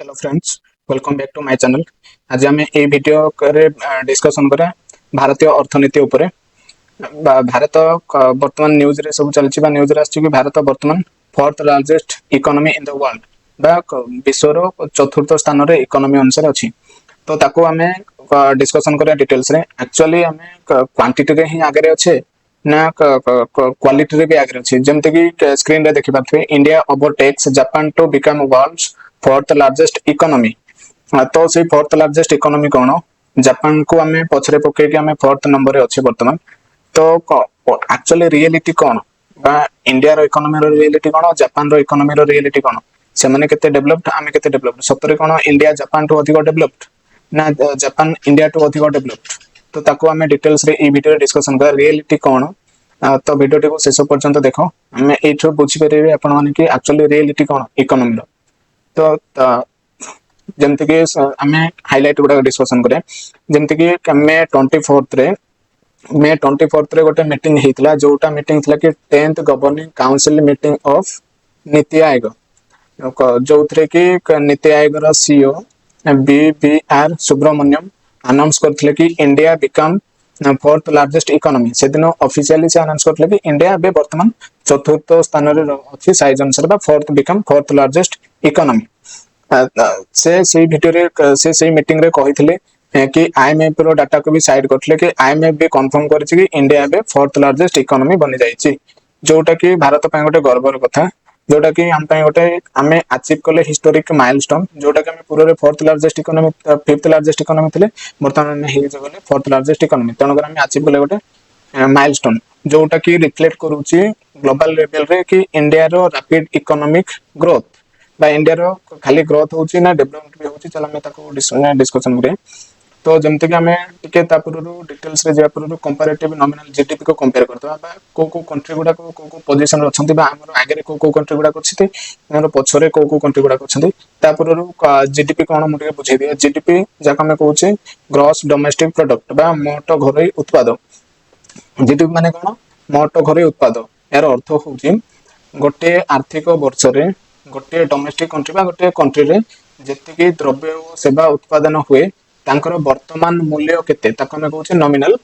Hello friends, welcome back to my channel. आज आम ए video करे डिस्कशन करा भारतीय अर्थनीति उपरे। भारत वर्तमान न्यूज रे सब चलछि बा न्यूज रे आछि कि भारत वर्तमान fourth largest economy in the world बा विश्वर चतुर्थ स्थान रे इकोनॉमी अनुसार अछि। तो ताको आमे डिस्कशन करा डिटेल्स रे। एक्चुअली आमे क्वांटिटी रे ही आगे रे अछि ना क्वालिटी रे भी आगे अछि। जेमते कि स्क्रीन रे देखि पाथि India overtakes Japan to become world's fourth largest economy. तो से फोर्थ लार्जेस्ट इकोनॉमी कौन जापान को आम पछरे पकईकि आम फोर्थ नंबर रे अच्छे बर्तमान। तो एक्चुअली रियलिटी कौन बा इंडिया रो इकोनॉमी रो रियलिटी कौन जापान रो इकोनॉमी रो रियलिटी कौन से माने केते डेवलप्ड आम केते डेवलप्ड सतरे कौन इंडिया जापान टू अधिक डेवलप्ड ना जापान इंडिया टू अधिक डेवलप्ड। तो ताको आम डिटेल्स रे ई वीडियो डिस्कशन कर रियलिटी कौन। तो वीडियो टी को शेष पर्यंत देख आम एठो बुझी परिबे आपण माने कि एक्चुअली रियलिटी कौन इकोनॉमी रो। तो जमते कि आमे हाइलाइट गुडा डिस्कशन करे जमते कि मे 24 रे गोटे मीटिंग हेतला जोटा मीटिंग थला कि 10th governing council meeting of NITI Aayog जो थे कि नीति आयोग रो सीईओ BVR सुब्रमण्यम अनाउंस करथिले कि India become fourth largest economy. से दिन ऑफिशियली से अनाउंस करथिले कि इंडिया बे वर्तमान चतुर्थ स्थान रे अछि साइज अनुसार बा फोर्थ लार्जेस्ट इकोनॉमी। से भिडियो रे से मीटिंग रे कहिथिले कि आईएमएफ रो डाटा को भी साइड करथिले कि आईएमएफ भी कंफर्म करछि कि इंडिया बे फोर्थ लार्जेस्ट इकोनॉमी बनि जाईछि जोटा कि भारत पय गोटे गर्वर कथा जोटा कि हम पय गोटे आमे अचीव कले हिस्टोरिक माइलस्टोन जोटा कि हम पूरे fourth largest economy fifth largest economy थिले वर्तमान हे गले फोर्थ लार्जेस्ट इकोनॉमी तणकर हम अचीव कले गोटे माइलस्टोन जोटा कि रिफ्लेक्ट करूछि ग्लोबल लेवल रे कि इंडिया रो रैपिड इकोनॉमिक ग्रोथ बा इंडिया रो खाली ग्रोथ होची ना डेवलपमेंट भी होची चला मैं ताको डिस्कशन करे। तो जमते कि हमें टिके तापुरु डिटेल्स रे जे पुरु कंपैरेटिव नॉमिनल जीडीपी को कंपेयर करतबा बा को कंट्री गुडा को पोजीशन रे अछंती बा हमर आगे को कंट्री गुडा अछि हमर पछरे को कंट्री गुडा अछंती तापुरु जीडीपी कोन मुटे बुझे दिया। जीडीपी जाका में कहूचे ग्रॉस डोमेस्टिक प्रोडक्ट बा मोट घरोई उत्पाद। जीडीपी माने कोन मोट घरोई उत्पाद यार अर्थ होची गोटे आर्थिक वर्ष रे गोटे डोमेस्टिक कंट्री बा गोटे कंट्री रे जेतिकी द्रव्य और सेवा उत्पादन हुए तांकर वर्तमान मूल्य केते ताको हम कहूचे नॉमिनल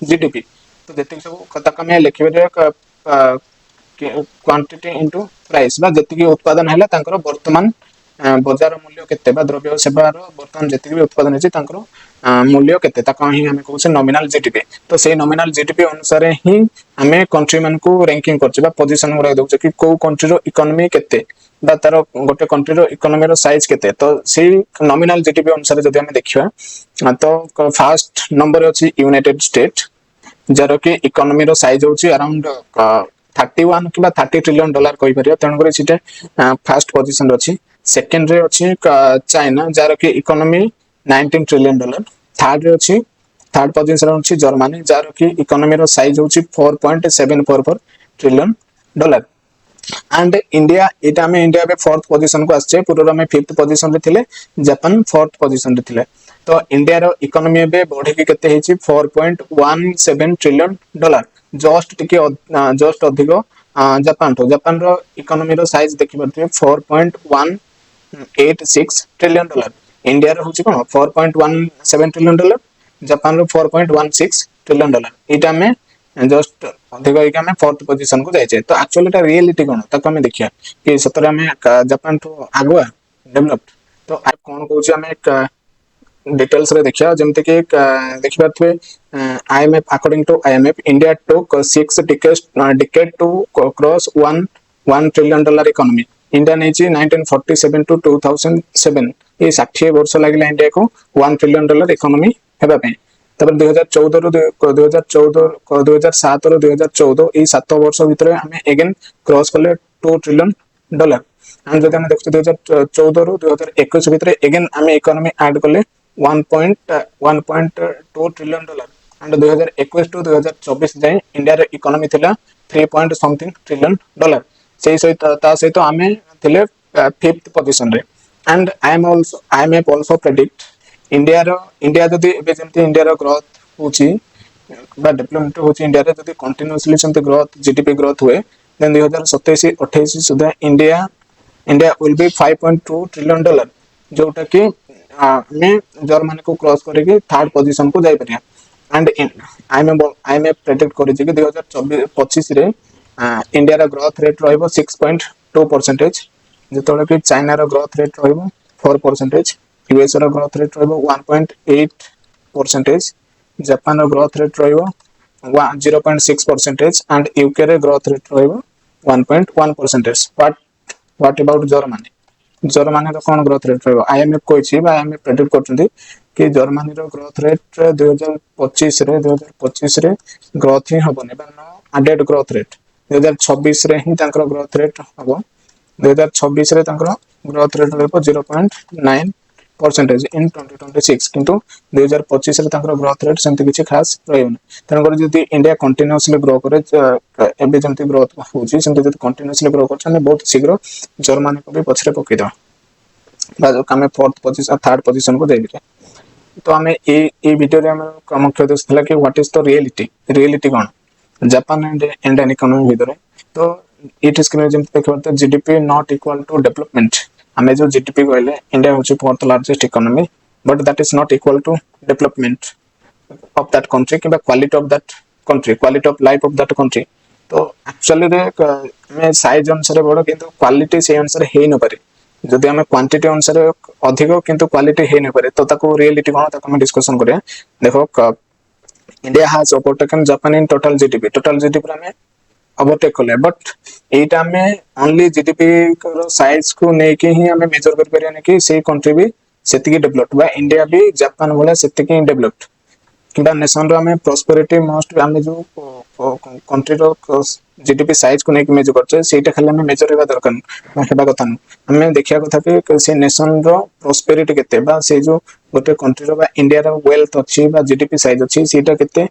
जीडीपी। तो जेतिकी सब ताको हम लिखबे क्वांटिटी इनटू प्राइस बा जेतिकी उत्पादन हैला तांकर वर्तमान बाजार मूल्य केते बा द्रव्य और सेवा रो वर्तमान जेतिकी भी उत्पादन हेची तांकर मूल्य केते ताको ही हम कहूचे नॉमिनल जीडीपी। तो से नॉमिनल जीडीपी अनुसार ही हमें कंट्री मान को रैंकिंग करछबा पोजीशन गुरा दउछ कि को कंट्री रो इकोनॉमी केते बा तार गोटे कंट्री रो इकोनॉमी रो साइज केते। तो से नॉमिनल जीडीपी अनुसार जदि हम देखिबा तो फर्स्ट नंबर अछि यूनाइटेड स्टेट जार कि इकोनॉमी रो साइज होछि अराउंड 31 किबा 30 ट्रिलियन डॉलर कहि परियो तण करे सिटे फर्स्ट पोजीशन रे अछि। सेकंड रे अछि चाइना जार कि इकोनॉमी 19 ट्रिलियन डॉलर। थर्ड रे अछि थर्ड पोजीशन रे अछि जर्मनी जार कि इकोनॉमी रो साइज होछि 4.744 ट्रिलियन डॉलर। एंड इंडिया एटा में इंडिया बे फोर्थ पोजीशन को आछे पूरा में फिफ्थ पोजीशन रे थिले जापान फोर्थ पोजीशन रे थिले। तो इंडिया रो इकोनॉमी बे बढ़ी के केते हेची 4.17 ट्रिलियन डॉलर जस्ट टिके जस्ट अधिक जापान रो इकोनॉमी रो साइज देखि परथिबे 4.186 ट्रिलियन डॉलर। इंडिया रो होची कोन 4.17 ट्रिलियन डॉलर जापान रो 4.16 ट्रिलियन डॉलर। एटा में जस्ट अधिक होइका में फोर्थ पोजीशन को जाइछे। तो एक्चुअली ता रियलिटी कोन ताको हमें देखिया कि सतरे हमें जापान तो आगुआ डेवलप्ड। तो आ कोन कहूची हमें डिटेल्स रे देखिया जेमते कि देखि पाथवे IMF according to IMF India took 6 decade to cross 1 trillion dollar economy. India नेची 1947 टू 2007 ये 60 वर्ष लागिला इंडिया को 1 ट्रिलियन डॉलर इकोनॉमी हेबा पे। तब 2014 रो 2007 रो 2014 ई 7 वर्ष भितर हमें अगेन क्रॉस करले 2 ट्रिलियन डॉलर। एंड जदि हम देखते 2014 रो 2021 भितर अगेन हमें इकोनॉमी ऐड करले 1.2 ट्रिलियन डॉलर। एंड 2021 टू 2024 जाय इंडिया रे इकोनॉमी थिला 3 पॉइंट समथिंग ट्रिलियन डॉलर। सेही सहित ता सहित हमें थिले फिफ्थ पोजीशन रे। And IMF also predict India जदि एबे जेंति इंडिया रो ग्रोथ होची बा डेवलपमेंट होची इंडिया रे जदि कंटीन्यूअसली सेंति ग्रोथ जीडीपी ग्रोथ हुए देन 2027-28 सुधा India India will be 5.2 trillion dollar जोटा कि आमे जर्मनी को क्रॉस करके थर्ड पोजीशन को जाई परिया एंड आई एम प्रेडिक्ट करि कि 2024-25 रे इंडिया रा ग्रोथ रेट रहइबो 6.2% जेतोले कि चाइना रा ग्रोथ रेट रहइबो 4%, यूएस रा ग्रोथ रेट रहइबो 1.8%, जापान रा ग्रोथ रेट रहइबो 0.6% एंड यूके रे ग्रोथ रेट रहइबो 1.1%. What about Germany? जर्मनी रो कोन ग्रोथ रेट रहइबो? आईएमएफ कोइछि बा आईएमएफ प्रेडिक्ट करछन्ती कि जर्मनी रो ग्रोथ रेट 2025 रे ग्रोथ ही हबने बा नो एडेड ग्रोथ रेट 2026 रे ही तांकर ग्रोथ रेट हबो 2026 रे तांकर ग्रोथ रेट रहइबो 0.9% इन 2026 किंतु 2025 रे तांकर ग्रोथ रेट सेंति किछि खास रहइबो तनकर जदि इंडिया कंटीन्यूअसली ग्रो करे एबे जेंति ग्रोथ होउछि सेंति जदि कंटीन्यूअसली ग्रो करछन बहुत शीघ्र जर्मनी को भी पछरे पकि दो बाजो कामे फोर्थ पोजीशन थर्ड पोजीशन को देबे तो हमें ए वीडियो रे हम मुख्य उद्देश्य थला कि व्हाट इज द रियलिटी कोन जापान एंड इंडियन इकोनॉमी भितरे तो इट इज क्लियर जेंति देखबत GDP not equal to development हमें जो जीडीपी कहले इंडिया होची fourth largest economy but that is not equal to development of that country किबा quality of that country quality of life of that country तो actually रे मैं size अनुसार बड़ किंतु क्वालिटी से अनुसार हे न पारे जदि हमें क्वांटिटी अनुसार अधिक किंतु क्वालिटी हे न पारे तो ताको रियलिटी कोन ताको हम डिस्कशन करिया देखो India has overtaken Japan in total GDP में ओवरटेक कले बट एटा में ओनली जीडीपी रो साइज को नै के ही हमें मेजर कर परिया कि से कंट्री भी सेतिकी डेवलप्ड बा इंडिया भी जापान वाला सेतिकी डेवलप्ड किबा नेशन रो हमें प्रॉस्पेरिटी मोस्ट हमें जो कंट्री रो जीडीपी साइज को नै के मेजर करछे सेटा खाली हमें मेजर हेबा दरकार ना हेबा कथा न हमें देखिया कथा कि से नेशन रो प्रॉस्पेरिटी केते बा से जो गोटे कंट्री रो बा इंडिया रो वेल्थ अछि बा जीडीपी साइज अछि सेटा केते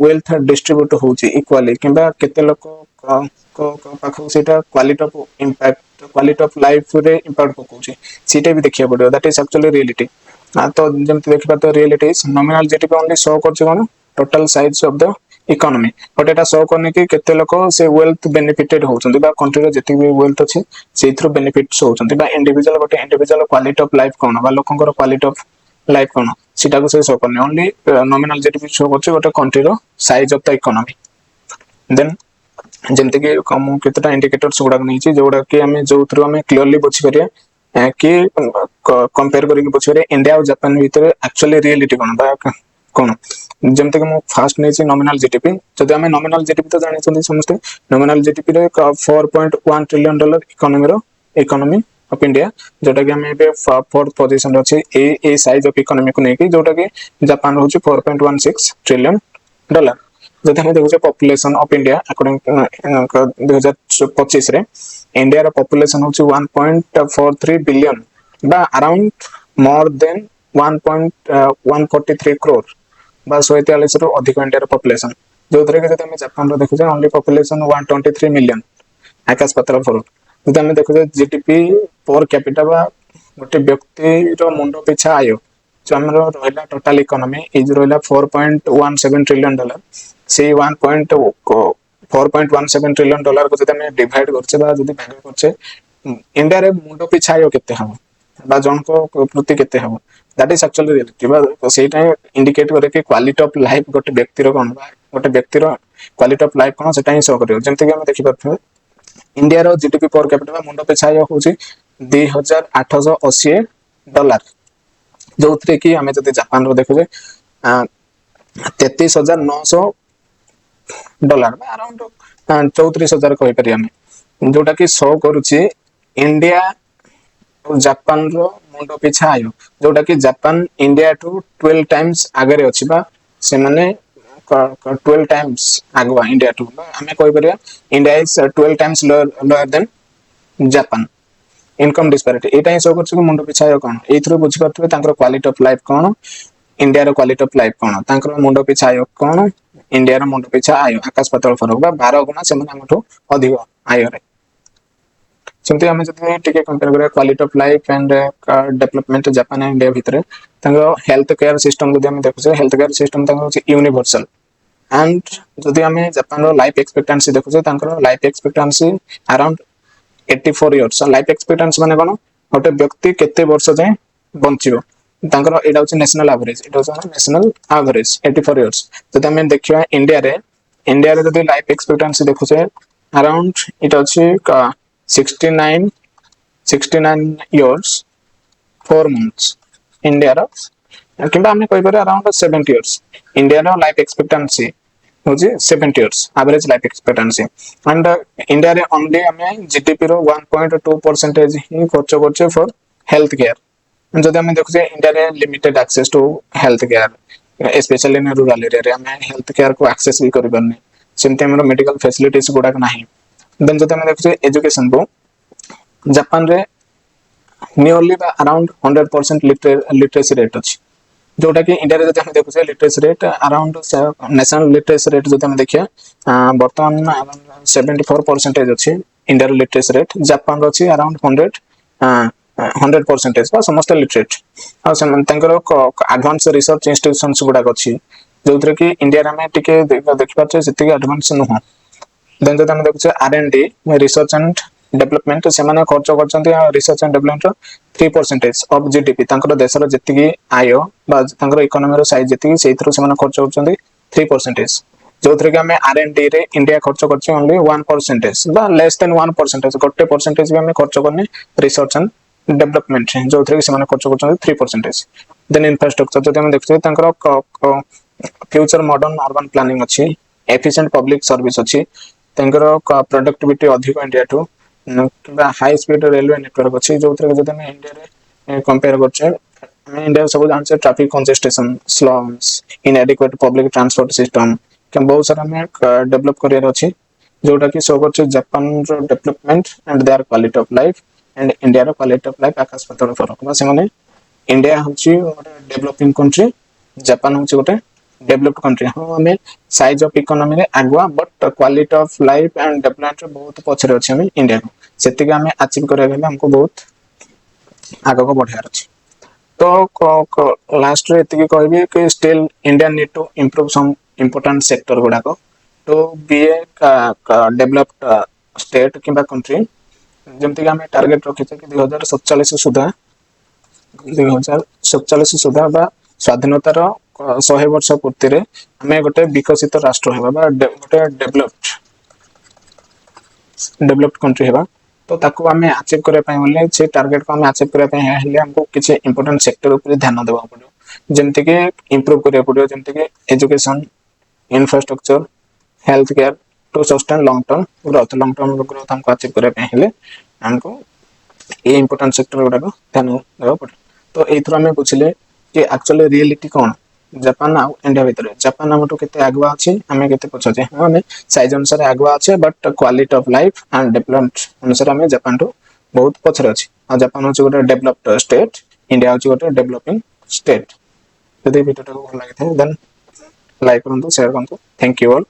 वेल्थ डिस्ट्रीब्यूट होउची इक्वली किबा केते लोक को पाखो सेटा quality of impact quality of life रे इंपैक्ट पकोची सेटा भी देखिया पड़ो दैट इज एक्चुअली रियलिटी तो जेमति देखबा तो reality is nominal GDP only show करछ कोन total size of the economy but एटा शो करने कि केते लोक से वेल्थ बेनिफिटेड होचंदी बा कंट्री रे जति भी वेल्थ अछि से थ्रू बेनिफिट्स होचंदी बा इंडिविजुअल क्वालिटी ऑफ लाइफ कोन बा लोकंकर क्वालिटी ऑफ लाइफ कोन सीटा को से शो करने ओनली नॉमिनल जीडीपी शो करछ गोटे कंट्री रो size of the economy then जेमते कि कम केतटा इंडिकेटर्स गुडा नै छि जोडा कि हमें जो थ्रू हमें क्लियरली बुझ करिया कि कंपेयर करके बुझ करिया इंडिया और जापान भीतर एक्चुअली रियलिटी कोन बा कोन जेमते कि मो फर्स्ट नै छि नॉमिनल जीडीपी जदि हमें नॉमिनल जीडीपी तो जानि छथि समस्त नॉमिनल जीडीपी रे 4.1 trillion dollar economy of India जोटा कि हमें बे फोर्थ पोजीशन रे अछि ए साइज ऑफ इकोनॉमी को नै कि जोटा कि जापान होछि 4.16 ट्रिलियन डॉलर जदि हम देखो पॉपुलेशन ऑफ इंडिया अकॉर्डिंग 2025 रे इंडिया रो पॉपुलेशन होछि 1.43 बिलियन बा अराउंड मोर देन 1.143 करोड़ बा 143 रो अधिक इंडिया रो पॉपुलेशन जो थरे के जदि हम जापान रो देखो ओनली पॉपुलेशन 123 मिलियन आकाश पाताल फरक जदि हम देखो जीडीपी पर कैपिटा बा गोटे व्यक्ति रो मुंडो पिछा आयो जो हमरो रहला टोटल इकोनॉमी इज रहला 4.17 ट्रिलियन डॉलर से 4.17 ट्रिलियन डॉलर को जदि हम डिवाइड करछे बा जदि भाग करछे इंडिया रे मुंडो पिछा आयो केते हम बा जन को प्रति केते हम दैट इज एक्चुअली रियलिटी बा सेटा इंडिकेट करे कि क्वालिटी ऑफ लाइफ गोटे व्यक्ति रो कोन बा गोटे व्यक्ति रो क्वालिटी ऑफ लाइफ कोन सेटा ही शो करियो जेंते कि हम देखि परथो इंडिया रो जीडीपी पर कैपिटा बा मुंडो पिछा आयो होची 2880 डॉलर जो थरे कि हमें जदि जापान रो देखो 33900 डॉलर बा अराउंड 34000 कहि परि हमें जोटा कि शो करूची इंडिया और जापान रो मुंडो पिछा आयो जोटा कि जापान इंडिया टू 12 टाइम्स आगे अछि बा से माने 12 टाइम्स आगवा इंडिया टू हमें कहि परि India is 12 times lower than Japan income disparity Etah he show करछ कि मुंडो पिछा आयो कोन एथरो बुझि परथबे तांकर क्वालिटी ऑफ लाइफ कोन इंडिया रो क्वालिटी ऑफ लाइफ कोन तांकर मुंडो पिछा आयो कोन इंडिया रो मुंडो पिछा आयो आकाश पाताल फरक बा 12 गुना से माने हमठो अधिक आयो रे सेमते हम जति टिके कंपेयर करिया quality of life and development Japan and India भितरे तांको हेल्थ केयर सिस्टम जदि हम देखुछे हेल्थ केयर सिस्टम तांको होची यूनिवर्सल एंड जदि हम जापान रो लाइफ एक्सपेक्टेंसी देखुछे तांको life expectancy around 84 years life expectancy माने कोन गोटे व्यक्ति केते वर्ष जाए बंचिबो तांकर एटा होची नेशनल एवरेज एटा होची नेशनल एवरेज 84 इयर्स जदि हम देखिबा इंडिया रे जदि लाइफ एक्सपेक्टेंसी देखुछे अराउंड एटा होची 69 इयर्स 4 मंथ्स इंडिया रो किंबा हम कहि पारे अराउंड 70 इयर्स इंडिया रो लाइफ एक्सपेक्टेंसी होची 70 years average life expectancy and India रे ओनली हमें जीडीपी रो 1.2% ही खर्च करछे फॉर हेल्थ केयर जदि हम देखुछे इंडिया रे limited access to health care specially in rural area रे हमें हेल्थ केयर को एक्सेस भी करि परने सेमते हमर मेडिकल फैसिलिटीज गुडा नाही देन जदि हम देखुछे एजुकेशन को जापान रे नियरली अराउंड 100% लिटरेसी रेट अछि जोटा कि इंडिया रे जदि हम देखुछे literacy rate around national literacy rate जदि हम देखिया वर्तमान 74% अछि इंडिया रे लिटरेसी रेट जापान रो अछि अराउंड 100% बा समस्त लिटरेट आ तांकर एडवांस रिसर्च इंस्टीट्यूशंस गुडा अछि जोथरे कि इंडिया रे हम टिके देखि पाछे सेति एडवांस न हो देन जदि हम देखुछे आरएनडी रिसर्च एंड डेवलपमेंट से माने खर्च करछन्ती research and development 3% of GDP तांकर देशर जतिकी आय बा तांकर इकोनॉमी रो साइज जतिकी सेथरो से माने खर्च करछन्ती 3% जोथरे कि हम आरएनडी रे इंडिया खर्च करछ ओनली 1% बा लेस देन 1% गोटे परसेंटेज भी हम खर्च करने रिसर्च एंड डेवलपमेंट जोथरे कि से माने खर्च करछन्ती 3% देन इंफ्रास्ट्रक्चर जदि हम देखछे तांकर फ्यूचर मॉडर्न अर्बन प्लानिंग अछि एफिशिएंट पब्लिक सर्विस अछि तांकर प्रोडक्टिविटी अधिक इंडिया टू किंबा हाई स्पीड रेलवे नेटवर्क अछि जोथरे जदि हम इंडिया रे कंपेयर करछे हम इंडिया सब जानछे traffic congestion slums inadequate public transport system के बहुत सारा में डेवलप करियर अछि जोटा कि सो करछे जापान रो development and their quality of life and India रो क्वालिटी ऑफ लाइफ आकाश पाताल फरक बा से माने इंडिया होची गोटे डेवलपिंग कंट्री जापान होची गोटे डेवलप्ड कंट्री हाँ हमें साइज ऑफ इकोनॉमी रे आगुआ but quality of life and development रे बहुत पछरे अछि हमें इंडिया को सेतिके हमें अचीव करिया गेले हमको बहुत आगो को बढ़ियार अछि तो लास्ट रे एतिके कहबी कि still India need to improve some important sector गुडा को तो बी ए डेवलप्ड स्टेट किंबा कंट्री जेमति कि हमें टारगेट रखिछे कि 2047 सुधा बा स्वाधीनतार 100 वर्ष पूर्ति रे हमें गोटे विकसित राष्ट्र हेबा बा गोटे डेवलप्ड कंट्री हेबा तो ताको हमें अचीव करे पय बोले से टारगेट को हमें अचीव करे पय हेले हमको किछ इंपोर्टेंट सेक्टर ऊपर ध्यान देबा पड़ो जेमति कि इंप्रूव करे पड़ो जेमति कि education infrastructure health care to sustain long term growth हमको अचीव करे पय हेले हमको ये इंपोर्टेंट सेक्टर गुडा को ध्यान देबा पड़ो तो एथरो हमें बुझले कि एक्चुअली रियलिटी कोन जापान आ इंडिया भीतर जापान हमटो केते आगवा अछि हमें केते पछचे हमें साइज अनुसार आगवा अछि but quality of life and development अनुसार हमें जापान तो बहुत पछरे अछि आ जापान होची गोटे डेवलप्ड स्टेट इंडिया होची गोटे डेवलपिंग स्टेट यदि वीडियो को भल लागिथे देन लाइक करंतु शेयर करंतु थैंक यू ऑल